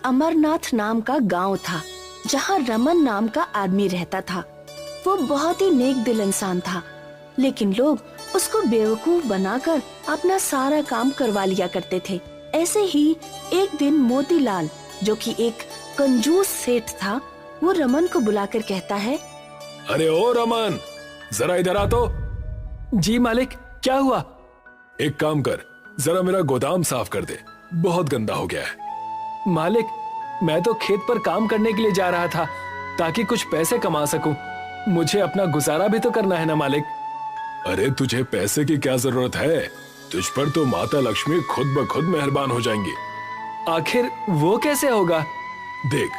अमरनाथ नाम का गांव था जहां रमन नाम का आदमी रहता था। वो बहुत ही नेक दिल इंसान था, लेकिन लोग उसको बेवकूफ बनाकर अपना सारा काम करवा लिया करते थे। ऐसे ही एक दिन मोतीलाल, जो कि एक कंजूस सेठ था, वो रमन को बुलाकर कहता है, अरे ओ रमन, जरा इधर आ तो। जी मालिक, क्या हुआ? एक काम कर, जरा मेरा गोदाम साफ कर दे, बहुत गंदा हो गया है। मालिक, मैं तो खेत पर काम करने के लिए जा रहा था ताकि कुछ पैसे कमा सकूं। मुझे अपना गुजारा भी तो करना है ना मालिक। अरे तुझे पैसे की क्या जरूरत है? तुझ पर तो माता लक्ष्मी खुद ब खुद मेहरबान हो जाएंगी। आखिर वो कैसे होगा? देख,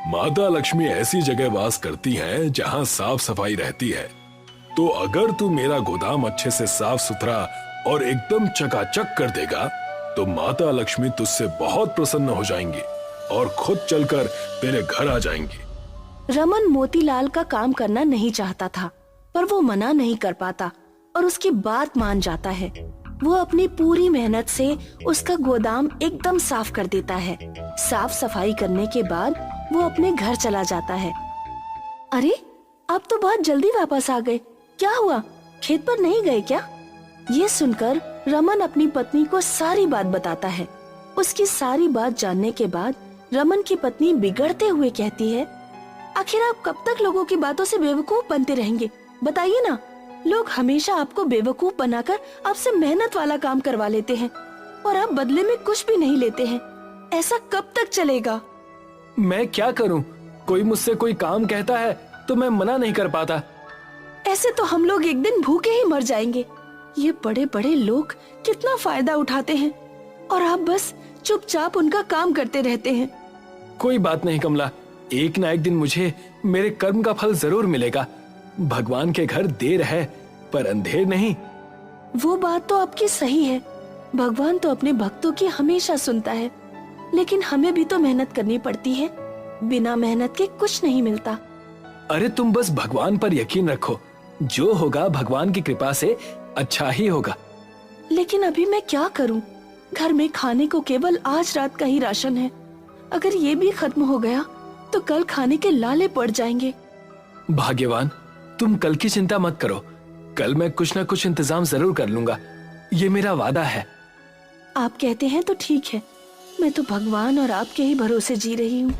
माता लक्ष्मी ऐसी जगह वास करती हैं जहां साफ सफाई रहती है। तो अगर तू मेरा गोदाम अच्छे से साफ सुथरा और एकदम चकाचक कर देगा तो माता लक्ष्मी तुझसे बहुत प्रसन्न हो जाएंगी और खुद चलकर तेरे घर आ जाएंगी। रमन मोतीलाल का काम करना नहीं चाहता था, पर वो मना नहीं कर पाता और उसकी बात मान जाता है। वो अपनी पूरी मेहनत से उसका गोदाम एकदम साफ कर देता है। साफ सफाई करने के बाद वो अपने घर चला जाता है। अरे, आप तो बहुत जल्दी वापस आ गए। क्या हुआ, खेत पर नहीं गए क्या? ये सुनकर रमन अपनी पत्नी को सारी बात बताता है। उसकी सारी बात जानने के बाद रमन की पत्नी बिगड़ते हुए कहती है, आखिर आप कब तक लोगों की बातों से बेवकूफ बनते रहेंगे? बताइए ना, लोग हमेशा आपको बेवकूफ बनाकर आपसे मेहनत वाला काम करवा लेते हैं और आप बदले में कुछ भी नहीं लेते हैं। ऐसा कब तक चलेगा? मैं क्या करूं? कोई मुझसे कोई काम कहता है तो मैं मना नहीं कर पाता। ऐसे तो हम लोग एक दिन भूखे ही मर जाएंगे। ये बड़े बड़े लोग कितना फायदा उठाते हैं और आप बस चुपचाप उनका काम करते रहते हैं। कोई बात नहीं कमला, एक ना एक दिन मुझे मेरे कर्म का फल जरूर मिलेगा। भगवान के घर देर है पर अंधेर नहीं। वो बात तो आपकी सही है। भगवान तो अपने भक्तों की हमेशा सुनता है, लेकिन हमें भी तो मेहनत करनी पड़ती है। बिना मेहनत के कुछ नहीं मिलता। अरे तुम बस भगवान पर यकीन रखो, जो होगा भगवान की कृपा से अच्छा ही होगा। लेकिन अभी मैं क्या करूं? घर में खाने को केवल आज रात का ही राशन है। अगर ये भी खत्म हो गया तो कल खाने के लाले पड़ जाएंगे। भाग्यवान, तुम कल की चिंता मत करो। कल मैं कुछ न कुछ इंतजाम जरूर कर लूंगा, ये मेरा वादा है। आप कहते हैं तो ठीक है। मैं तो भगवान और आपके ही भरोसे जी रही हूँ।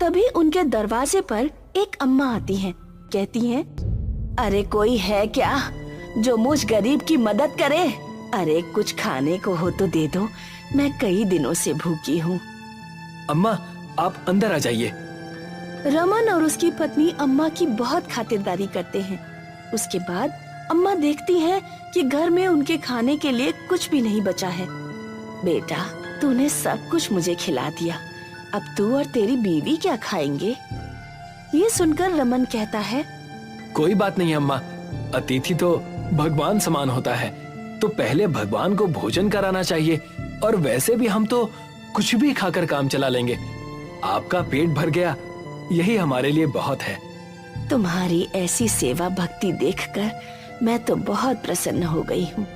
तभी उनके दरवाजे पर एक अम्मा आती हैं। कहती हैं, अरे कोई है क्या जो मुझ गरीब की मदद करे? अरे कुछ खाने को हो तो दे दो, मैं कई दिनों से भूखी हूँ। अम्मा, आप अंदर आ जाइए। रमन और उसकी पत्नी अम्मा की बहुत खातिरदारी करते हैं। उसके बाद अम्मा देखती हैं कि घर में उनके खाने के लिए कुछ भी नहीं बचा है। बेटा, तूने सब कुछ मुझे खिला दिया, अब तू और तेरी बीवी क्या खाएंगे? ये सुनकर रमन कहता है, कोई बात नहीं अम्मा, अतिथि तो भगवान समान होता है, तो पहले भगवान को भोजन कराना चाहिए। और वैसे भी हम तो कुछ भी खाकर काम चला लेंगे। आपका पेट भर गया, यही हमारे लिए बहुत है। तुम्हारी ऐसी सेवा भक्ति देखकर मैं तो बहुत प्रसन्न हो गई हूँ।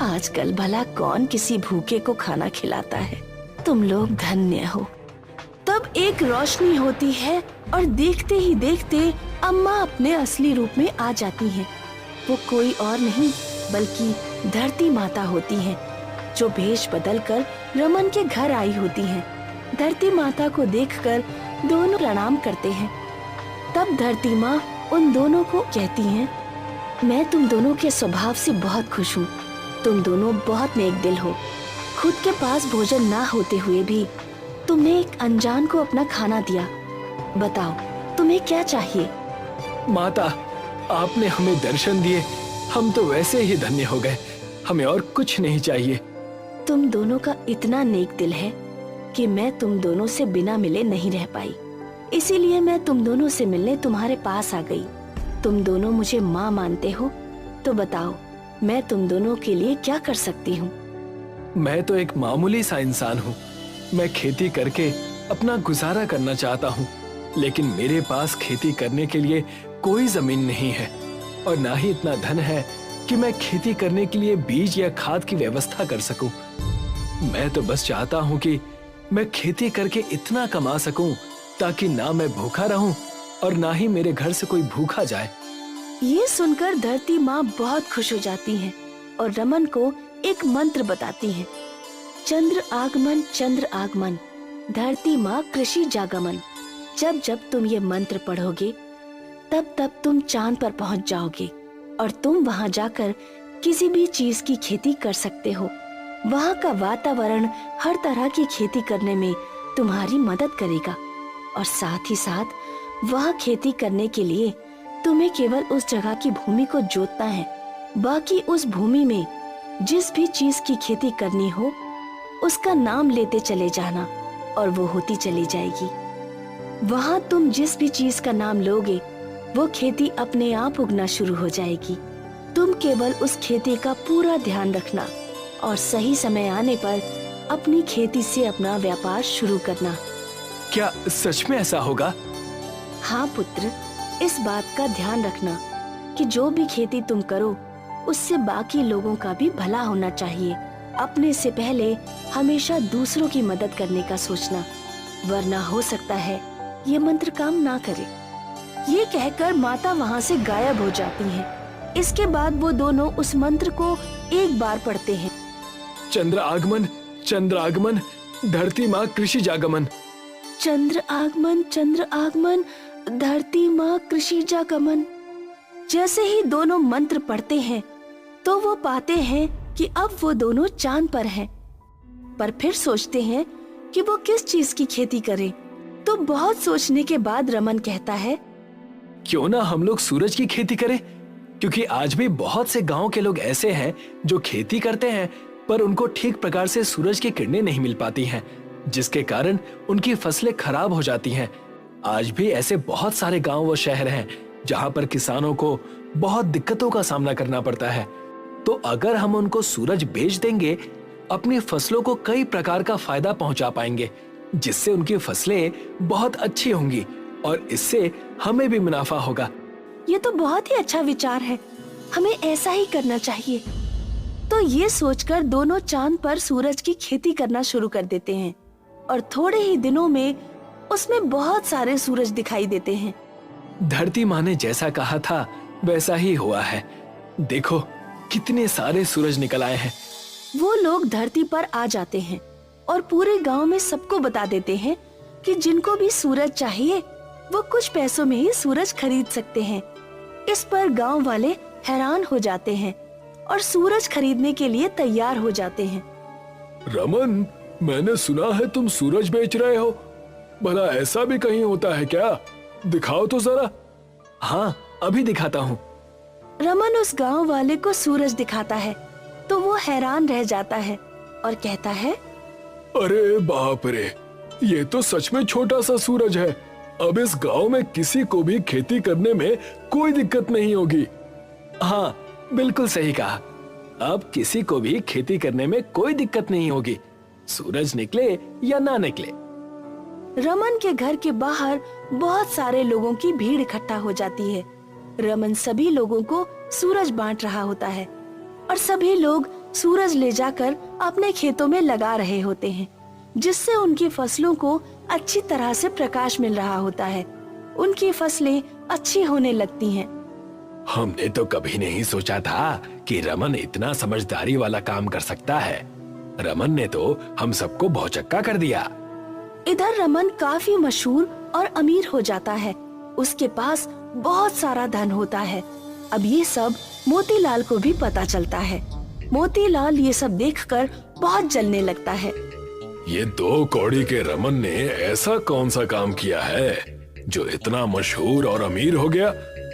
आजकल भला कौन किसी भूखे को खाना खिलाता है? तुम लोग धन्य हो। तब एक रोशनी होती है और देखते ही देखते अम्मा अपने असली रूप में आ जाती हैं। वो कोई और नहीं बल्कि धरती माता होती हैं, जो भेष बदलकर रमन के घर आई होती हैं। धरती माता को देखकर दोनों प्रणाम करते हैं। तब धरती माँ उन दोनों को कहती हैं, मैं तुम दोनों के स्वभाव से बहुत खुश हूँ। तुम दोनों बहुत नेक दिल हो। खुद के पास भोजन ना होते हुए भी तुमने एक अनजान को अपना खाना दिया। बताओ, तुम्हें क्या चाहिए? माता, आपने हमें दर्शन दिए, हम तो वैसे ही धन्य हो गए। हमें और कुछ नहीं चाहिए। तुम दोनों का इतना नेक दिल है कि मैं तुम दोनों से बिना मिले नहीं रह पाई। इसीलिए मैं तुम दोनों से मिलने तुम्हारे पास आ गई। तुम दोनों मुझे माँ मानते हो, तो बताओ मैं तुम दोनों के लिए क्या कर सकती हूँ? मैं तो एक मामूली सा इंसान हूँ। मैं खेती करके अपना गुजारा करना चाहता हूँ, लेकिन मेरे पास खेती करने के लिए कोई जमीन नहीं है और ना ही इतना धन है कि मैं खेती करने के लिए बीज या खाद की व्यवस्था कर सकूं। मैं तो बस चाहता हूँ कि मैं खेती करके इतना कमा सकूं ताकि ना मैं भूखा रहूं और ना ही मेरे घर से कोई भूखा जाए। ये सुनकर धरती माँ बहुत खुश हो जाती हैं और रमन को एक मंत्र बताती हैं। चंद्र आगमन, धरती माँ कृषि जागमन। जब जब तुम ये मंत्र पढ़ोगे तब तब तुम चांद पर पहुँच जाओगे और तुम वहाँ जाकर किसी भी चीज की खेती कर सकते हो। वहाँ का वातावरण हर तरह की खेती करने में तुम्हारी मदद करेगा और साथ ही साथ वहाँ खेती करने के लिए तुम्हें केवल उस जगह की भूमि को जोतना है। बाकी उस भूमि में जिस भी चीज की खेती करनी हो उसका नाम लेते चले जाना और वो होती चली जाएगी। वहाँ तुम जिस भी चीज का नाम लोगे वो खेती अपने आप उगना शुरू हो जाएगी। तुम केवल उस खेती का पूरा ध्यान रखना और सही समय आने पर अपनी खेती से अपना व्यापार शुरू करना। क्या सच में ऐसा होगा? हाँ पुत्र, इस बात का ध्यान रखना कि जो भी खेती तुम करो उससे बाकी लोगों का भी भला होना चाहिए। अपने से पहले हमेशा दूसरों की मदद करने का सोचना, वरना हो सकता है ये मंत्र काम ना करे। ये कहकर माता वहाँ से गायब हो जाती हैं। इसके बाद वो दोनों उस मंत्र को एक बार पढ़ते हैं। चंद्र आगमन, धरती माँ कृषि जागमन। चंद्र आगमन, धरती माँ कृषि जागमन। जैसे ही दोनों मंत्र पढ़ते हैं तो वो पाते हैं कि अब वो दोनों चांद पर हैं। पर फिर सोचते हैं कि वो किस चीज की खेती करें। तो बहुत सोचने के बाद रमन कहता है, क्यों ना हम लोग सूरज की खेती करें, क्योंकि आज भी बहुत से गांव के लोग ऐसे हैं जो खेती करते हैं पर उनको ठीक प्रकार से सूरज की किरणें नहीं मिल पाती हैं, जिसके कारण उनकी फसलें खराब हो जाती हैं। आज भी ऐसे बहुत सारे गांव व शहर हैं जहां पर किसानों को बहुत दिक्कतों का सामना करना पड़ता है। तो अगर हम उनको सूरज बेच देंगे, अपनी फसलों को कई प्रकार का फायदा पहुंचा पाएंगे, जिससे उनकी फसलें बहुत अच्छी होंगी और इससे हमें भी मुनाफा होगा। ये तो बहुत ही अच्छा विचार है, हमें ऐसा ही करना चाहिए। तो ये सोचकर दोनों चांद पर सूरज की खेती करना शुरू कर देते हैं और थोड़े ही दिनों में उसमें बहुत सारे सूरज दिखाई देते हैं। धरती माँ ने जैसा कहा था वैसा ही हुआ है। देखो कितने सारे सूरज निकल आए हैं। वो लोग धरती पर आ जाते हैं और पूरे गांव में सबको बता देते हैं कि जिनको भी सूरज चाहिए वो कुछ पैसों में ही सूरज खरीद सकते हैं। इस पर गांव वाले हैरान हो जाते हैं और सूरज खरीदने के लिए तैयार हो जाते हैं। रमन, मैंने सुना है तुम सूरज बेच रहे हो। भला ऐसा भी कहीं होता है क्या? दिखाओ तो जरा। हाँ, अभी दिखाता हूँ। रमन उस गांव वाले को सूरज दिखाता है तो वो हैरान रह जाता है और कहता है, अरे बाप रे, ये तो सच में छोटा सा सूरज है। अब इस गांव में किसी को भी खेती करने में कोई दिक्कत नहीं होगी। हाँ, बिल्कुल सही कहा। अब किसी को भी खेती करने में कोई दिक्कत नहीं होगी, सूरज निकले या ना निकले। रमन के घर के बाहर बहुत सारे लोगों की भीड़ इकट्ठा हो जाती है। रमन सभी लोगों को सूरज बांट रहा होता है और सभी लोग सूरज ले जाकर अपने खेतों में लगा रहे होते हैं, जिससे उनकी फसलों को अच्छी तरह से प्रकाश मिल रहा होता है। उनकी फसलें अच्छी होने लगती हैं। हमने तो कभी नहीं सोचा था कि रमन इतना समझदारी वाला काम कर सकता है। रमन ने तो हम सबको भौचक्का कर दिया। इधर रमन काफी मशहूर और अमीर हो जाता है। उसके पास बहुत सारा धन होता है। अब ये सब मोतीलाल को भी पता चलता है। मोतीलाल ये सब देखकर बहुत जलने लगता है। ये 2 कौड़ी के रमन ने ऐसा कौन सा काम किया है जो इतना मशहूर और अमीर हो गया?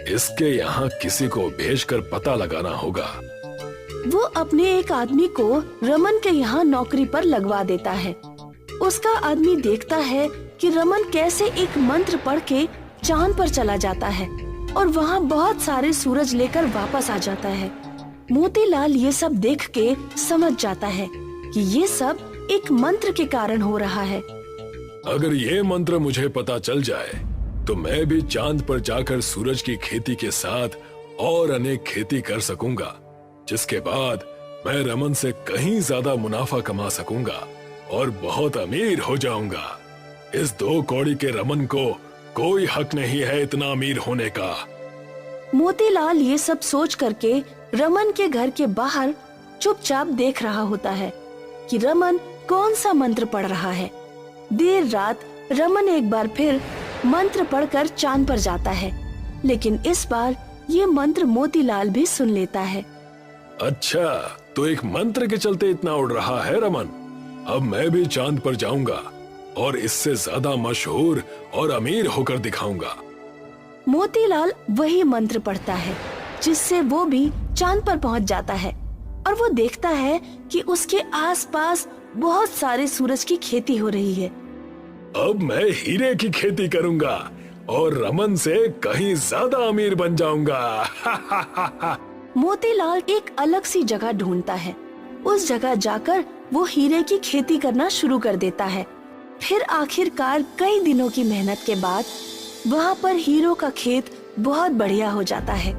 इसके यहाँ किसी को भेजकर पता लगाना होगा। वो अपने एक आदमी को रमन के यहाँ नौकरी पर लगवा देता है। उसका आदमी देखता है कि रमन कैसे एक मंत्र पढ़ के चांद पर चला जाता है और वहाँ बहुत सारे सूरज लेकर वापस आ जाता है। मोतीलाल ये सब देख के समझ जाता है कि ये सब एक मंत्र के कारण हो रहा है। अगर ये मंत्र मुझे पता चल जाए तो मैं भी चांद पर जाकर सूरज की खेती के साथ और अनेक खेती कर सकूंगा, जिसके बाद मैं रमन से कहीं ज्यादा मुनाफा कमा सकूंगा और बहुत अमीर हो जाऊंगा। इस 2 कौड़ी के रमन को कोई हक नहीं है इतना अमीर होने का। मोतीलाल ये सब सोच करके रमन के घर के बाहर चुपचाप देख रहा होता है कि रमन कौन सा मंत्र पढ़ रहा है। देर रात रमन एक बार फिर मंत्र पढ़कर चांद पर जाता है, लेकिन इस बार ये मंत्र मोतीलाल भी सुन लेता है। अच्छा, तो एक मंत्र के चलते इतना उड़ रहा है रमन। अब मैं भी चांद पर जाऊंगा और इससे ज्यादा मशहूर और अमीर होकर दिखाऊंगा। मोतीलाल वही मंत्र पढ़ता है जिससे वो भी चांद पर पहुंच जाता है और वो देखता है कि उसके आसपास बहुत सारे सूरज की खेती हो रही है। अब मैं हीरे की खेती करूंगा और रमन से कहीं ज्यादा अमीर बन जाऊंगा। मोतीलाल एक अलग सी जगह ढूंढता है। उस जगह जाकर वो हीरे की खेती करना शुरू कर देता है। फिर आखिरकार कई दिनों की मेहनत के बाद वहाँ पर हीरो का खेत बहुत बढ़िया हो जाता है।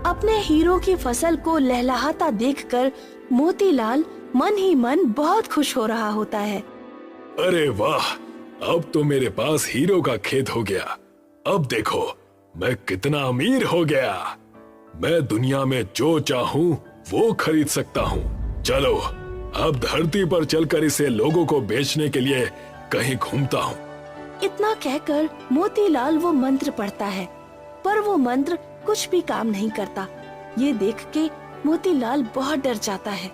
अपने हीरो की फसल को लहलहाता देखकर मोतीलाल मन ही मन बहुत खुश हो रहा होता है। अरे वाह, अब तो मेरे पास हीरो का खेत हो गया। अब देखो मैं कितना अमीर हो गया। मैं दुनिया में जो चाहूँ वो खरीद सकता हूँ। चलो अब धरती पर चलकर इसे लोगों को बेचने के लिए कहीं घूमता हूँ। इतना कहकर मोतीलाल वो मंत्र पढ़ता है, पर वो मंत्र कुछ भी काम नहीं करता। ये देख के मोतीलाल बहुत डर जाता है।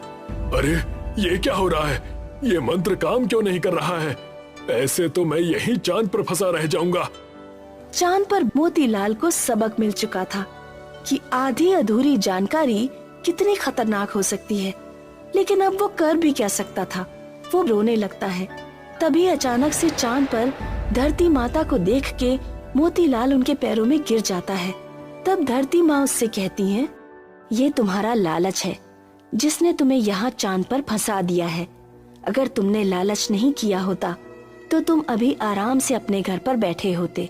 अरे ये क्या हो रहा है? ये मंत्र काम क्यों नहीं कर रहा है? ऐसे तो मैं यहीं चांद पर फंसा रह जाऊंगा। चांद पर मोतीलाल को सबक मिल चुका था कि आधी अधूरी जानकारी कितनी खतरनाक हो सकती है, लेकिन अब वो कर भी क्या सकता था। वो रोने लगता है। तभी अचानक से चांद पर धरती माता को देख के मोतीलाल उनके पैरों में गिर जाता है। तब धरती माँ उससे कहती हैं, ये तुम्हारा लालच है जिसने तुम्हें यहाँ चांद पर फंसा दिया है। अगर तुमने लालच नहीं किया होता तो तुम अभी आराम से अपने घर पर बैठे होते।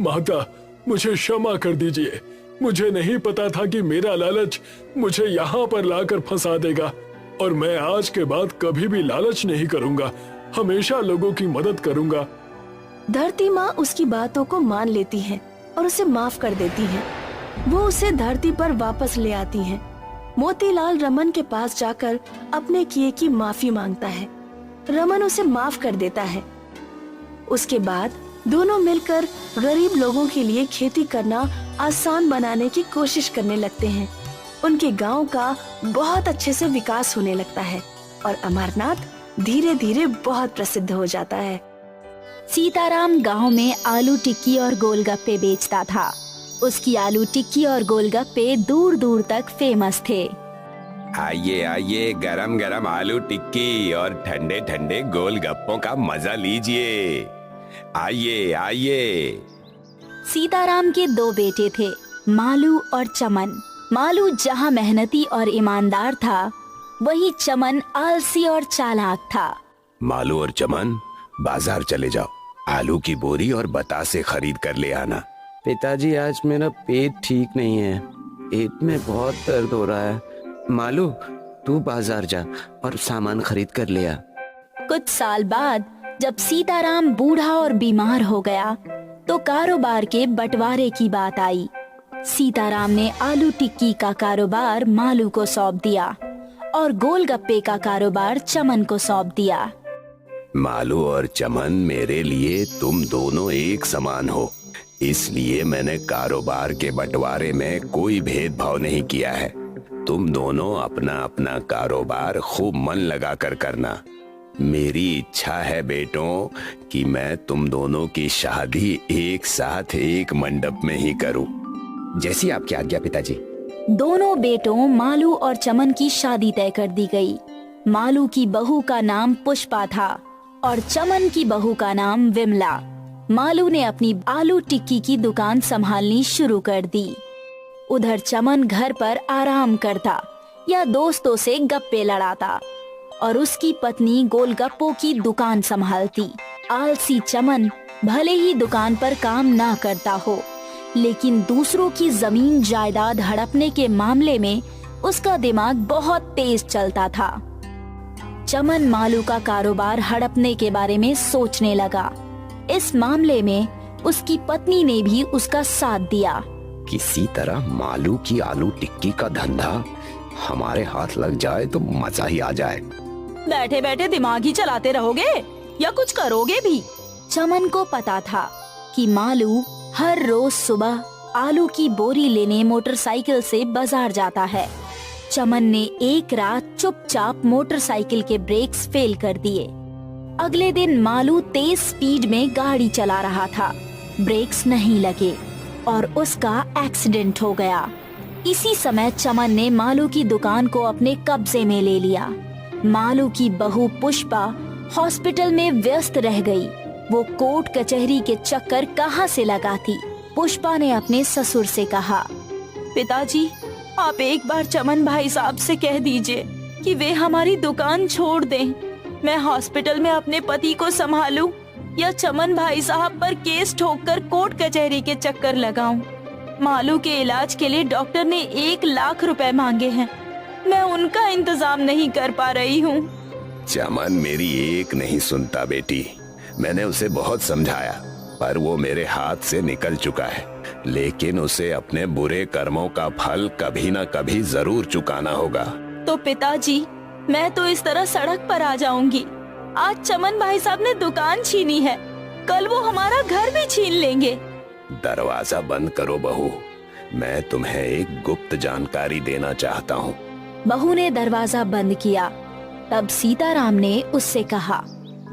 माता, मुझे क्षमा कर दीजिए। मुझे नहीं पता था कि मेरा लालच मुझे यहाँ पर लाकर फंसा देगा, और मैं आज के बाद कभी भी लालच नहीं करूँगा। हमेशा लोगों की मदद करूँगा। धरती माँ उसकी बातों को मान लेती हैं और उसे माफ कर देती हैं। वो उसे धरती पर वापस ले आती हैं। मोतीलाल रमन के पास जाकर अपने किए की माफी मांगता है। रमन उसे माफ कर देता है। उसके बाद दोनों मिलकर गरीब लोगों के लिए खेती करना आसान बनाने की कोशिश करने लगते हैं। उनके गांव का बहुत अच्छे से विकास होने लगता है और अमरनाथ धीरे धीरे बहुत प्रसिद्ध हो जाता है। सीताराम गांव में आलू टिक्की और गोलगप्पे बेचता था। उसकी आलू टिक्की और गोलगप्पे दूर दूर तक फेमस थे। आइए आइए, गरम गरम आलू टिक्की और ठंडे ठंडे गोलगप्पों का मजा लीजिए। आइए आइए। सीताराम के 2 बेटे थे, मालू और चमन। मालू जहाँ मेहनती और ईमानदार था, वहीं चमन आलसी और चालाक था। मालू और चमन, बाजार चले जाओ। आलू की बोरी और बतासे खरीद कर ले आना। पिताजी, आज मेरा पेट ठीक नहीं है। पेट में बहुत दर्द हो रहा है। मालू, तू बाजार जा और सामान खरीद कर ले आ। कुछ साल बाद जब सीताराम बूढ़ा और बीमार हो गया तो कारोबार के बंटवारे की बात आई। सीताराम ने आलू टिक्की का कारोबार मालू को सौंप दिया और गोलगप्पे का कारोबार चमन को सौंप दिया। मालू और चमन, मेरे लिए तुम दोनों एक समान हो, इसलिए मैंने कारोबार के बंटवारे में कोई भेदभाव नहीं किया है। तुम दोनों अपना अपना कारोबार खूब मन लगाकर करना। मेरी इच्छा है बेटों कि मैं तुम दोनों की शादी एक साथ एक मंडप में ही करूं। जैसी आपकी आज्ञा पिताजी। दोनों बेटों मालू और चमन की शादी तय कर दी गई। मालू की बहू का नाम पुष्पा था और चमन की बहू का नाम विमला। मालू ने अपनी आलू टिक्की की दुकान संभालनी शुरू कर दी। उधर चमन घर पर आराम करता या दोस्तों से गप्पे लड़ाता और उसकी पत्नी गोलगप्पों की दुकान संभालती। आलसी चमन भले ही दुकान पर काम ना करता हो, लेकिन दूसरों की जमीन जायदाद हड़पने के मामले में उसका दिमाग बहुत तेज चलता था। चमन मालू का कारोबार हड़पने के बारे में सोचने लगा। इस मामले में उसकी पत्नी ने भी उसका साथ दिया। किसी तरह मालू की आलू टिक्की का धंधा हमारे हाथ लग जाए तो मजा ही आ जाए। बैठे बैठे दिमाग ही चलाते रहोगे या कुछ करोगे भी? चमन को पता था कि मालू हर रोज सुबह आलू की बोरी लेने मोटरसाइकिल से बाजार जाता है। चमन ने एक रात चुपचाप मोटरसाइकिल के ब्रेक्स फेल कर दिए। अगले दिन मालू तेज स्पीड में गाड़ी चला रहा था, ब्रेक्स नहीं लगे और उसका एक्सीडेंट हो गया। इसी समय चमन ने मालू की दुकान को अपने कब्जे में ले लिया। मालू की बहू पुष्पा हॉस्पिटल में व्यस्त रह गई। वो कोर्ट कचहरी के चक्कर कहाँ से लगाती। पुष्पा ने अपने ससुर से कहा, पिताजी, आप एक बार चमन भाई साहब से कह दीजिए कि वे हमारी दुकान छोड़ दें। मैं हॉस्पिटल में अपने पति को संभालूं या चमन भाई साहब पर केस ठोककर कोर्ट कचहरी के चक्कर लगाऊं। मालू के इलाज के लिए डॉक्टर ने 1 लाख रुपए मांगे हैं। मैं उनका इंतजाम नहीं कर पा रही हूँ। चमन मेरी एक नहीं सुनता बेटी। मैंने उसे बहुत समझाया पर वो मेरे हाथ से निकल चुका है। लेकिन उसे अपने बुरे कर्मों का फल कभी न कभी जरूर चुकाना होगा। तो पिताजी, मैं तो इस तरह सड़क पर आ जाऊंगी। आज चमन भाई साहब ने दुकान छीनी है, कल वो हमारा घर भी छीन लेंगे। दरवाजा बंद करो बहू, मैं तुम्हें एक गुप्त जानकारी देना चाहता हूँ। बहू ने दरवाजा बंद किया। तब सीताराम ने उससे कहा,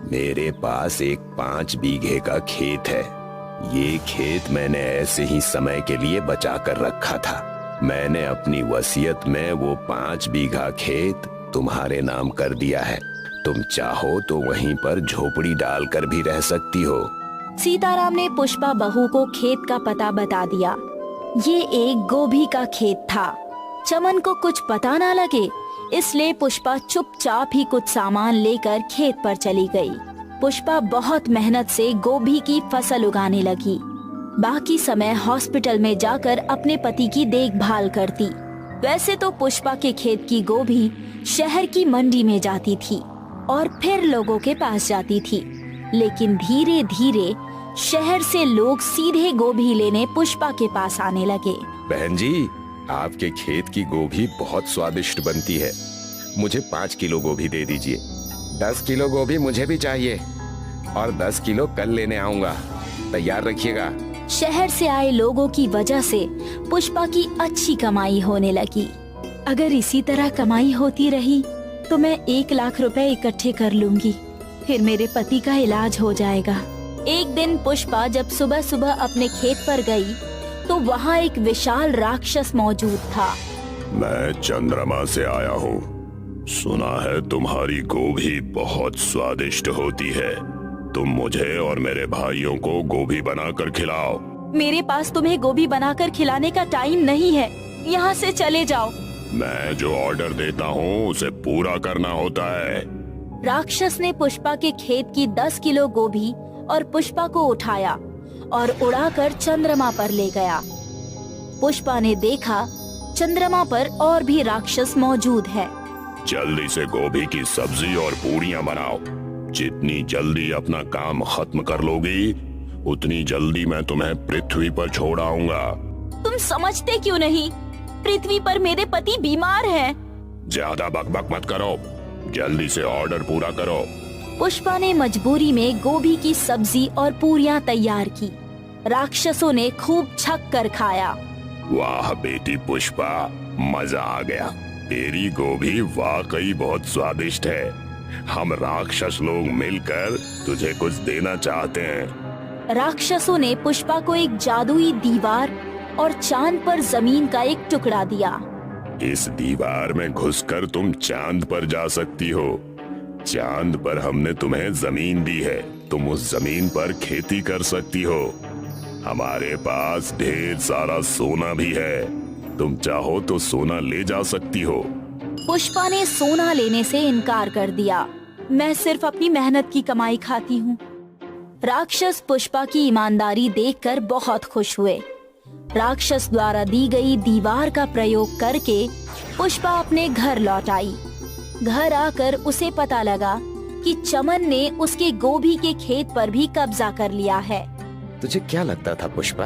मेरे पास एक 5 बीघे का खेत है। ये खेत मैंने ऐसे ही समय के लिए बचा कर रखा था। मैंने अपनी वसीयत में वो 5 बीघा खेत तुम्हारे नाम कर दिया है। तुम चाहो तो वहीं पर झोपड़ी डालकर भी रह सकती हो। सीताराम ने पुष्पा बहू को खेत का पता बता दिया। ये एक गोभी का खेत था। चमन को कुछ पता ना लगे, इसलिए पुष्पा चुपचाप ही कुछ सामान लेकर खेत पर चली गई। पुष्पा बहुत मेहनत से गोभी की फसल उगाने लगी। बाकी समय हॉस्पिटल में जाकर अपने पति की देखभाल करती। वैसे तो पुष्पा के खेत की गोभी शहर की मंडी में जाती थी और फिर लोगों के पास जाती थी, लेकिन धीरे धीरे शहर से लोग सीधे गोभी लेने पुष्पा के पास आने लगे। बहन जी, आपके खेत की गोभी बहुत स्वादिष्ट बनती है। मुझे 5 किलो गोभी दे दीजिए। 10 किलो गोभी मुझे भी चाहिए और 10 किलो कल लेने आऊंगा। तैयार रखिएगा। शहर से आए लोगों की वजह से पुष्पा की अच्छी कमाई होने लगी। अगर इसी तरह कमाई होती रही तो मैं 1 लाख रुपए इकट्ठे कर लूंगी, फिर मेरे पति का इलाज हो जाएगा। एक दिन पुष्पा जब सुबह सुबह अपने खेत पर गई तो वहाँ एक विशाल राक्षस मौजूद था। मैं चंद्रमा से आया हूँ। सुना है तुम्हारी गोभी बहुत स्वादिष्ट होती है। तुम मुझे और मेरे भाइयों को गोभी बनाकर खिलाओ। मेरे पास तुम्हें गोभी बनाकर खिलाने का टाइम नहीं है, यहाँ से चले जाओ। मैं जो ऑर्डर देता हूँ उसे पूरा करना होता है। राक्षस ने पुष्पा के खेत की 10 किलो गोभी और पुष्पा को उठाया और उड़ाकर चंद्रमा पर ले गया। पुष्पा ने देखा चंद्रमा पर और भी राक्षस मौजूद है। जल्दी से गोभी की सब्जी और पूरियां बनाओ। जितनी जल्दी अपना काम खत्म कर लोगी उतनी जल्दी मैं तुम्हें पृथ्वी पर छोड़ आऊंगा। तुम समझते क्यों नहीं? पृथ्वी पर मेरे पति बीमार हैं। ज्यादा बकबक मत करो, जल्दी से ऑर्डर पूरा करो। पुष्पा ने मजबूरी में गोभी की सब्जी और पूरियां तैयार की। राक्षसों ने खूब छक कर खाया। वाह बेटी पुष्पा, मजा आ गया। तेरी गोभी वाकई बहुत स्वादिष्ट है। हम राक्षस लोग मिलकर तुझे कुछ देना चाहते हैं। राक्षसों ने पुष्पा को एक जादुई दीवार और चांद पर जमीन का एक टुकड़ा दिया। इस दीवार में घुसकर तुम चांद पर जा सकती हो। चांद पर हमने तुम्हें जमीन दी है, तुम उस जमीन पर खेती कर सकती हो। हमारे पास ढेर सारा सोना भी है, तुम चाहो तो सोना ले जा सकती हो। पुष्पा ने सोना लेने से इनकार कर दिया। मैं सिर्फ अपनी मेहनत की कमाई खाती हूँ। राक्षस पुष्पा की ईमानदारी देखकर बहुत खुश हुए। राक्षस द्वारा दी गई दीवार का प्रयोग करके पुष्पा अपने घर लौट आई। घर आकर उसे पता लगा कि चमन ने उसके गोभी के खेत पर भी कब्जा कर लिया है। तुझे क्या लगता था पुष्पा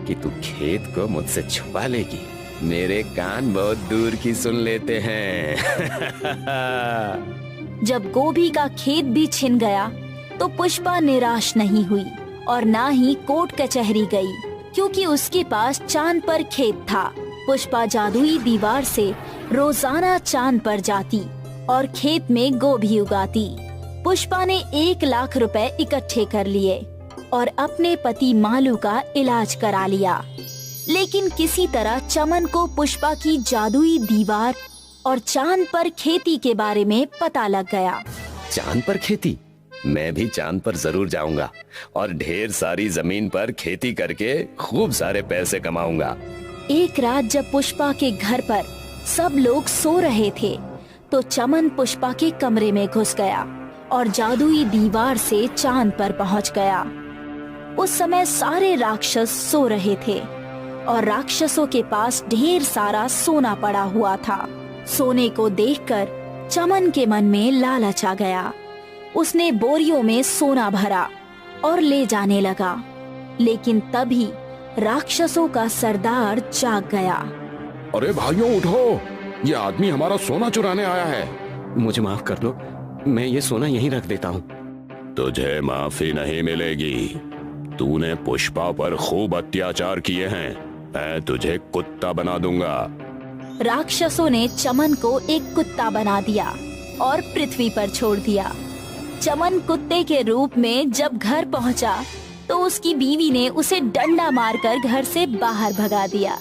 कि तू खेत को मुझसे छुपा लेगी? मेरे कान बहुत दूर की सुन लेते हैं। जब गोभी का खेत भी छिन गया तो पुष्पा निराश नहीं हुई और ना ही कोर्ट कचहरी गई, क्योंकि उसके पास चांद पर खेत था। पुष्पा जादुई दीवार से रोजाना चांद पर जाती और खेत में गोभी उगाती। पुष्पा ने 1 लाख रुपए इकट्ठे कर लिए और अपने पति मालू का इलाज करा लिया। लेकिन किसी तरह चमन को पुष्पा की जादुई दीवार और चांद पर खेती के बारे में पता लग गया। चांद पर खेती? मैं भी चांद पर जरूर जाऊंगा और ढेर सारी जमीन पर खेती करके खूब सारे पैसे कमाऊंगा। एक रात जब पुष्पा के घर पर सब लोग सो रहे थे तो चमन पुष्पा के कमरे में घुस गया और जादुई दीवार से चांद पर पहुंच गया। उस समय सारे राक्षस सो रहे थे और राक्षसों के पास ढेर सारा सोना पड़ा हुआ था। सोने को देखकर चमन के मन में लालच आ गया। उसने बोरियों में सोना भरा और ले जाने लगा, लेकिन तभी राक्षसों का सरदार जाग गया। अरे भाइयों उठो, ये आदमी हमारा सोना चुराने आया है। मुझे माफ कर दो, मैं ये सोना यहीं रख देता हूँ। तुझे माफी नहीं मिलेगी। तूने पुष्पा पर खूब अत्याचार किए हैं। मैं तुझे कुत्ता बना दूंगा। राक्षसों ने चमन को एक कुत्ता बना दिया और पृथ्वी पर छोड़ दिया। चमन कुत्ते के रूप में जब घर पहुंचा तो उसकी बीवी ने उसे डंडा मारकर घर से बाहर भगा दिया।